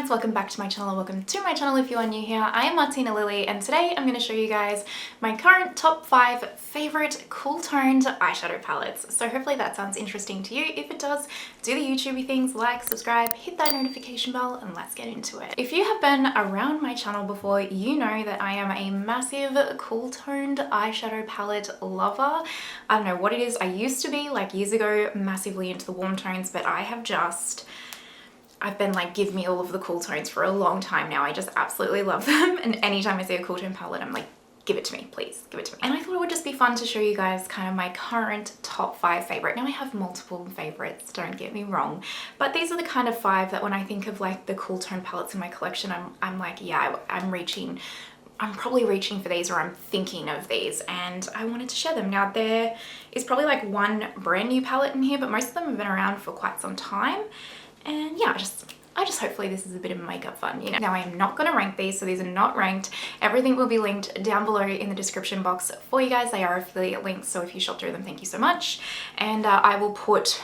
friends, welcome back to my channel. Welcome to my channel if you are new here. I am Martina Lily and today I'm going to show you guys my current top 5 favorite cool toned eyeshadow palettes. So hopefully that sounds interesting to you. If it does, do the YouTubey things, like, subscribe, hit that notification bell, and let's get into it. If you have been around my channel before, you know that I am a massive cool toned eyeshadow palette lover. I don't know what it is. I used to be, like years ago, massively into the warm tones, but I've been like, give me all of the cool tones for a long time now. I just absolutely love them. And anytime I see a cool tone palette, I'm like, give it to me, please, give it to me. And I thought it would just be fun to show you guys kind of my current top 5 favorite. Now I have multiple favorites, don't get me wrong, but these are the kind of 5 that when I think of like the cool tone palettes in my collection, I'm like, yeah, I'm probably reaching for these, or I'm thinking of these, and I wanted to share them. Now there is probably like one brand new palette in here, but most of them have been around for quite some time. And yeah, I just hopefully this is a bit of makeup fun, you know. Now I am not going to rank these, so these are not ranked. Everything will be linked down below in the description box for you guys. They are affiliate links, so if you shop through them, thank you so much. And I will put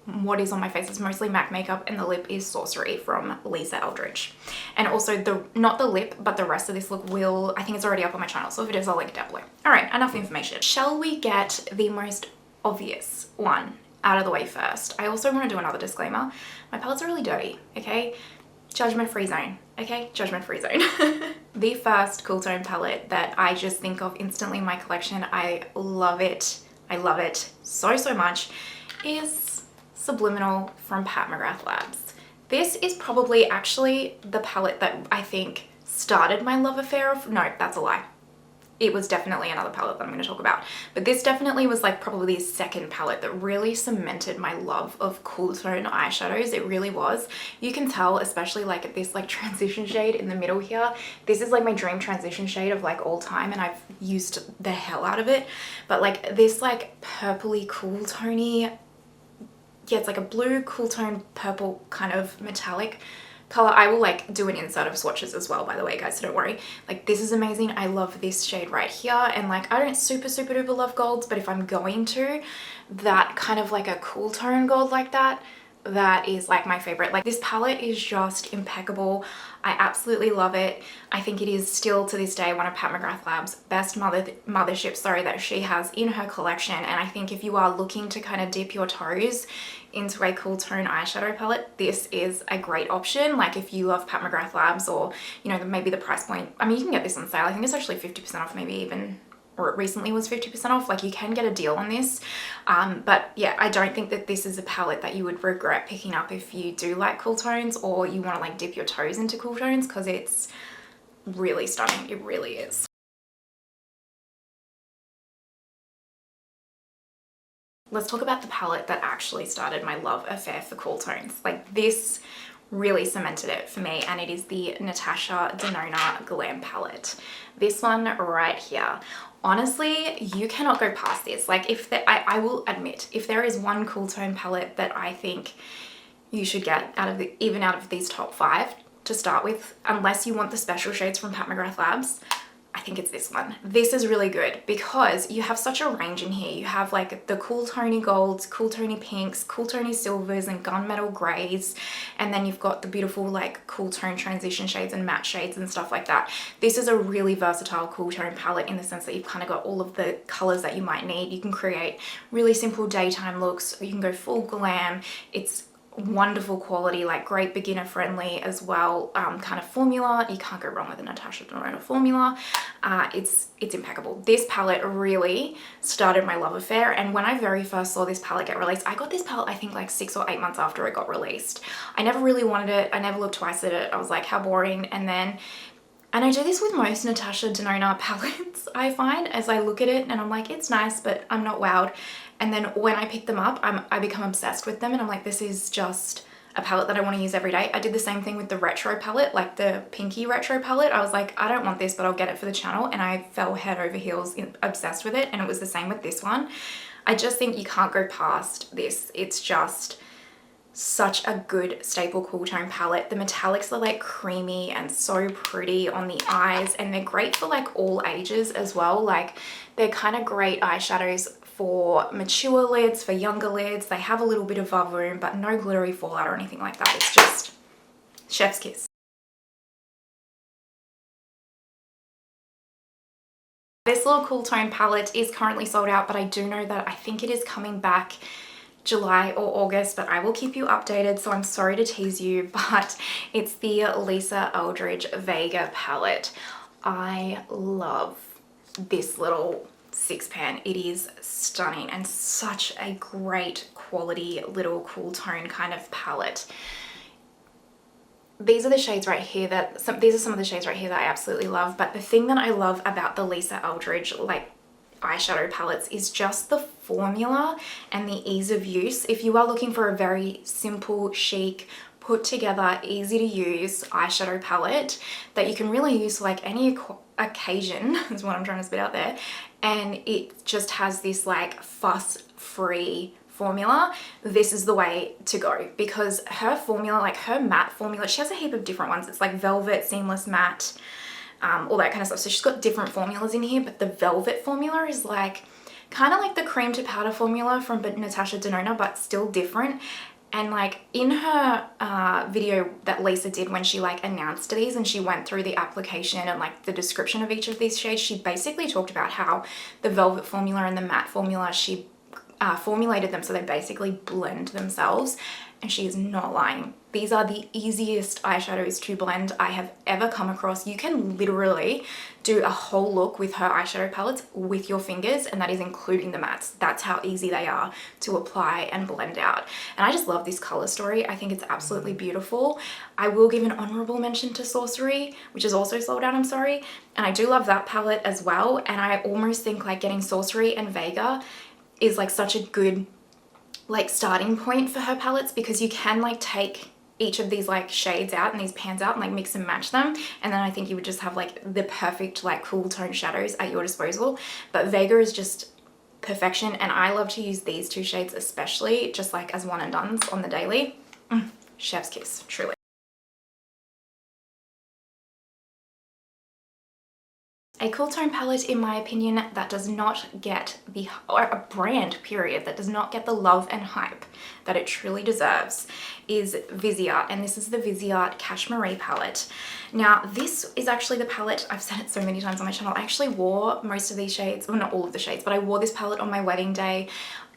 what is on my face. It's mostly MAC makeup, and the lip is Sorcery from Eldridge. And also not the lip, but the rest of this look will, I think it's already up on my channel, so if it is, I'll link it down below. All right, enough information. Shall we get the most obvious one out of the way first? I also want to do another disclaimer. My palettes are really dirty, okay? Judgment-free zone, okay? Judgment-free zone. The first cool tone palette that I just think of instantly in my collection, I love it so, so much, is Subliminal from McGrath Labs. This is probably actually the palette that I think started my love affair of, no, that's a lie. It was definitely another palette that I'm going to talk about, but this definitely was like probably the second palette that really cemented my love of cool tone eyeshadows. It really was. You can tell, especially like at this like transition shade in the middle here. This is like my dream transition shade of like all time, and I've used the hell out of it. But like this like purpley cool tony, yeah, it's like a blue cool tone purple kind of metallic color. I will like do an insert of swatches as well, by the way, guys, so don't worry. Like, this is amazing. I love this shade right here, and like I don't super duper love golds, but if I'm going to, that kind of like a cool tone gold like that is like my favorite. Like, this palette is just impeccable. I absolutely love it. I think it is still to this day one of McGrath Labs' best motherships, sorry, that she has in her collection. And I think if you are looking to kind of dip your toes into a cool tone eyeshadow palette, this is a great option. Like, if you love McGrath Labs, or you know, maybe the price point, I mean, you can get this on sale. I think it's actually 50% off, maybe even, or it recently was 50% off. Like, you can get a deal on this. But yeah, I don't think that this is a palette that you would regret picking up if you do like cool tones, or you want to like dip your toes into cool tones, because it's really stunning. It really is. Let's talk about the palette that actually started my love affair for cool tones. Like, this really cemented it for me, and it is the Natasha Denona Glam palette. This one right here. Honestly, you cannot go past this. Like, I will admit, if there is one cool tone palette that I think you should get even out of these top 5 to start with, unless you want the special shades from McGrath Labs, I think it's this one. This is really good because you have such a range in here. You have like the cool tony golds, cool tony pinks, cool tony silvers, and gunmetal grays. And then you've got the beautiful like cool tone transition shades and matte shades and stuff like that. This is a really versatile cool tone palette in the sense that you've kind of got all of the colors that you might need. You can create really simple daytime looks. You can go full glam. It's wonderful quality, like great beginner friendly as well, kind of formula. You can't go wrong with a Natasha Denona formula. It's impeccable. This palette really started my love affair, and when I very first saw this palette get released, I got this palette I think like 6 or 8 months after it got released. I never really wanted it. I never looked twice at it. I was like, how boring. And I do this with most Natasha Denona palettes, I find, as I look at it and I'm like, it's nice, but I'm not wowed. And then when I pick them up, I become obsessed with them, and I'm like, this is just a palette that I want to use every day. I did the same thing with the retro palette, like the pinky retro palette. I was like, I don't want this, but I'll get it for the channel, and I fell head over heels obsessed with it, and it was the same with this one. I just think you can't go past this. It's just such a good staple cool tone palette. The metallics are like creamy and so pretty on the eyes, and they're great for like all ages as well. Like, they're kind of great eyeshadows for mature lids, for younger lids. They have a little bit of volume, but no glittery fallout or anything like that. It's Chef's kiss. This little cool tone palette is currently sold out, but I do know that I think it is coming back July or August, but I will keep you updated, so I'm sorry to tease you, but it's the Lisa Eldridge Vega palette. I love this little six pan. It is stunning and such a great quality little cool tone kind of palette. These are the shades right here these are some of the shades right here that I absolutely love, but the thing that I love about the Lisa Eldridge like eyeshadow palettes is just the formula and the ease of use. If you are looking for a very simple, chic, put together, easy to use eyeshadow palette that you can really use for like any occasion is what I'm trying to spit out there, and it just has this like fuss-free formula, this is the way to go, because her formula, like her matte formula, she has a heap of different ones. It's like velvet, seamless matte, all that kind of stuff. So she's got different formulas in here, but the velvet formula is like kind of like the cream to powder formula from Natasha Denona, but still different. And like in her video that Lisa did when she like announced these and she went through the application and like the description of each of these shades, she basically talked about how the velvet formula and the matte formula, she formulated them so they basically blend themselves, and she is not lying. These are the easiest eyeshadows to blend I have ever come across. You can literally do a whole look with her eyeshadow palettes with your fingers, and that is including the mattes. That's how easy they are to apply and blend out. And I just love this color story. I think it's absolutely beautiful. I will give an honorable mention to Sorcery, which is also sold out, I'm sorry. And I do love that palette as well. And I almost think like getting Sorcery and Vega is like such a good like starting point for her palettes, because you can like take each of these like shades out and these pans out and like mix and match them, and then I think you would just have like the perfect like cool tone shadows at your disposal. But Vega is just perfection, and I love to use these two shades especially just like as one and dones on the daily. Chef's kiss, truly. A cool tone palette, in my opinion, that does not get the, or a brand period, that does not get the love and hype that it truly deserves, is Viseart, and this is the Viseart Cashmere palette. Now this is actually the palette, I've said it so many times on my channel, I actually wore most of these shades, well not all of the shades, but I wore this palette on my wedding day.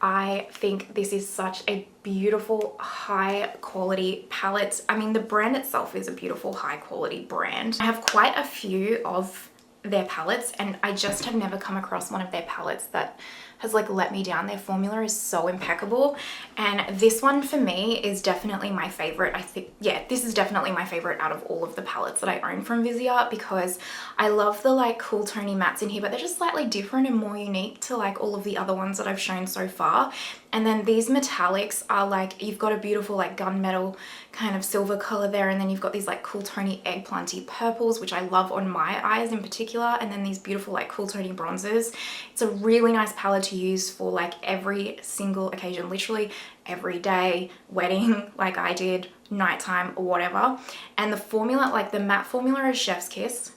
I think this is such a beautiful high quality palette. I mean, the brand itself is a beautiful high quality brand. I have quite a few of their palettes, and I just have never come across one of their palettes that has like let me down. Their formula is so impeccable, and this one for me is definitely my favorite. I think, yeah, this is definitely my favorite out of all of the palettes that I own from Viseart, because I love the like cool tony mattes in here, but they're just slightly different and more unique to like all of the other ones that I've shown so far. And then these metallics are like, you've got a beautiful like gunmetal kind of silver color there, and then you've got these like cool tony eggplanty purples, which I love on my eyes in particular, and then these beautiful like cool tony bronzes. It's a really nice palette to use for like every single occasion, literally every day, wedding like I did, nighttime or whatever. And the formula, like the matte formula, is Chef's Kiss.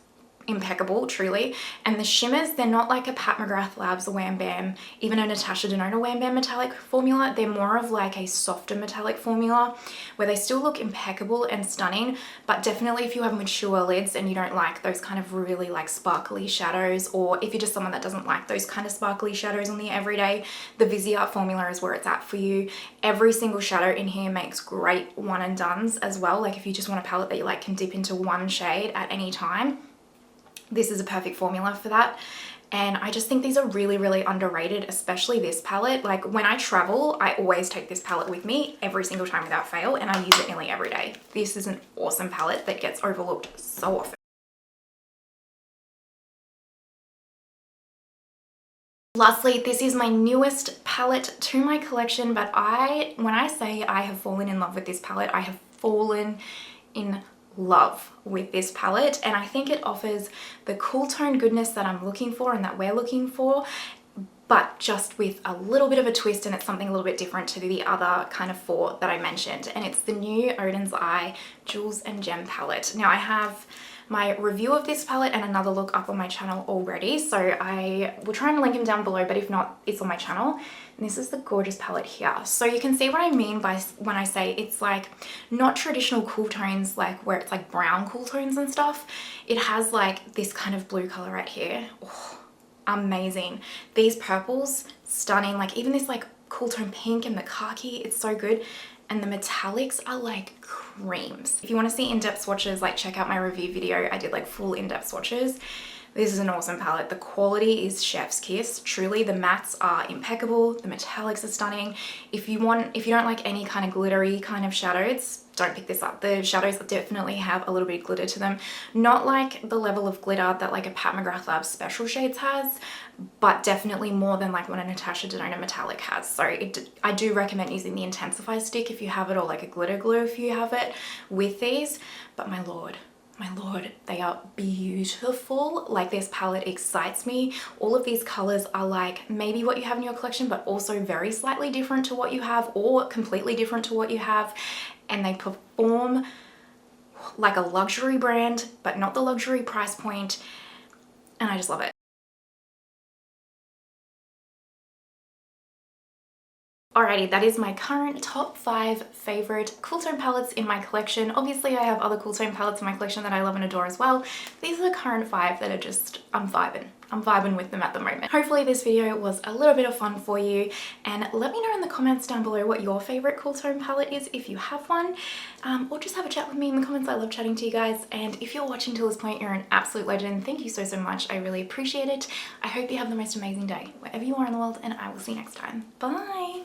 Impeccable, truly. And the shimmers, they're not like a Pat McGrath Labs Wham Bam, even a Natasha Denona Wham Bam metallic formula. They're more of like a softer metallic formula where they still look impeccable and stunning, but definitely if you have mature lids and you don't like those kind of really like sparkly shadows, or if you're just someone that doesn't like those kind of sparkly shadows on the everyday, the Viseart formula is where it's at for you. Every single shadow in here makes great one and dones as well. Like if you just want a palette that you like can dip into one shade at any time, this is a perfect formula for that. And I just think these are really, really underrated, especially this palette. Like when I travel, I always take this palette with me every single time without fail, and I use it nearly every day. This is an awesome palette that gets overlooked so often. Lastly, this is my newest palette to my collection, but when I say I have fallen in love with this palette, I have fallen in love with this palette, and I think it offers the cool tone goodness that I'm looking for and that we're looking for, but just with a little bit of a twist, and it's something a little bit different to the other kind of four that I mentioned, and it's the new Oden's Eye Jewels and Gem palette. Now I have my review of this palette and another look up on my channel already, so I will try and link them down below, but if not, it's on my channel. And this is the gorgeous palette here. So you can see what I mean by when I say it's like not traditional cool tones, like where it's like brown cool tones and stuff. It has like this kind of blue color right here. Oh, amazing. These purples, stunning. Like even this like cool tone pink and the khaki, it's so good. And the metallics are like creams. If you want to see in-depth swatches, like check out my review video. I did like full in-depth swatches. This is an awesome palette. The quality is chef's kiss. Truly, the mattes are impeccable. The metallics are stunning. If you don't like any kind of glittery kind of shadows, don't pick this up. The shadows definitely have a little bit of glitter to them. Not like the level of glitter that like a Pat McGrath Labs Special Shades has, but definitely more than like what a Natasha Denona Metallic has. So I do recommend using the Intensify stick if you have it, or like a glitter glue if you have it with these. But my lord, they are beautiful. Like this palette excites me. All of these colors are like maybe what you have in your collection, but also very slightly different to what you have, or completely different to what you have. And they perform like a luxury brand, but not the luxury price point. And I just love it. Alrighty, that is my current top 5 favorite cool tone palettes in my collection. Obviously, I have other cool tone palettes in my collection that I love and adore as well. These are the current 5 that are just, I'm vibing with them at the moment. Hopefully this video was a little bit of fun for you, and let me know in the comments down below what your favorite cool tone palette is if you have one, or just have a chat with me in the comments. I love chatting to you guys, and if you're watching till this point, you're an absolute legend. Thank you so much. I really appreciate it. I hope you have the most amazing day wherever you are in the world, and I will see you next time. Bye!